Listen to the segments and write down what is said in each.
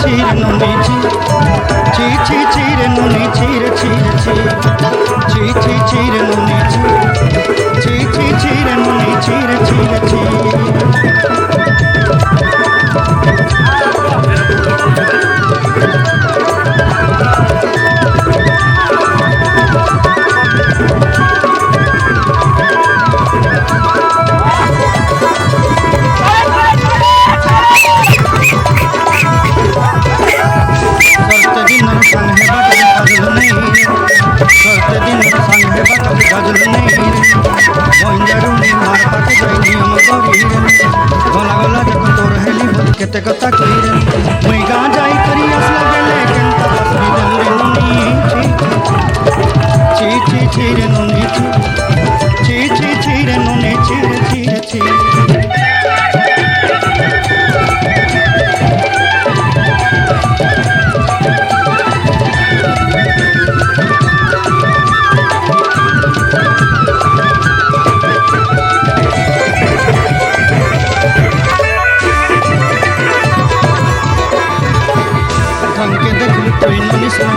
chire noni chi chi chire noni chire chire chi chi chire noni chi chi chire noni chire chire chi करते दिन संग है बटल गजल नहीं बंजरुनी मार पाके जाई नियम करी गला गला जब तोर हेली बोल केते कथा कइरे मुई गा जाई करी असला बेले केंता बसरी जंगरे नुनी ची ची ची रे नुनी ची ची ची रे नुनी ची ची ची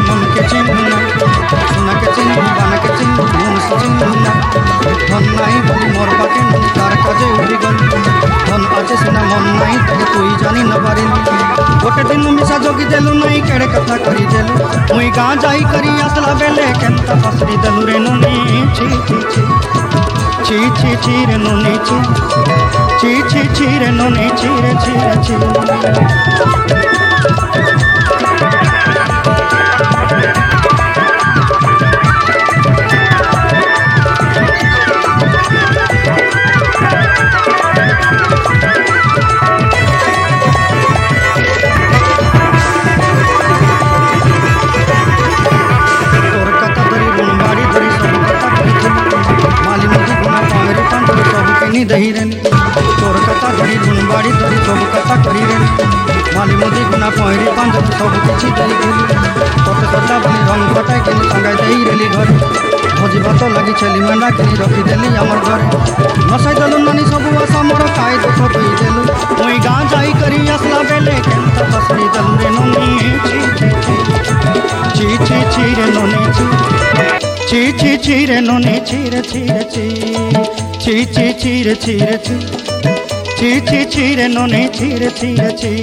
मन के चिन्ह सुना के चिन्ह बन के चिन्ह मन से चिन्ह धन नहीं बोली मोर बाटे तार काजे उड़ी गल धन आचे सुना मन नहीं तो तुई जानी न पारी गोटे दिन मिसा जोगी देलु नहीं केड़े कथा करी देलु मुई गां जाई करी असला बेले केंता फसरी देलु रे नुनी ची ची ची ची ची ची रे नुनी ची ची ची ची रे नुनी ची रे ची रे ची दहीरन तोर कथा धरी गुणबाड़ी धरी सब कथा करीरन माली मोदी गुना पहरी पांच सब किछि दई गेली तोते सदा बनी रंग फटाई के संगाई दई रेली घर भोजी भात लगी छली मेंढा के रखी देली हमर घर नसाई दलु नानी सब आशा मोर खाई दुख दई देलु मुई गां जाई करी असला बेले केंता फसरी दलु रे नुनी ची ची ची ची ची रे नुनी ची ची ची रे नुनी ची रे ची रे ची ची ची ची रे ची रे ची ची ची ची रे नुनी ची रे ची रे ची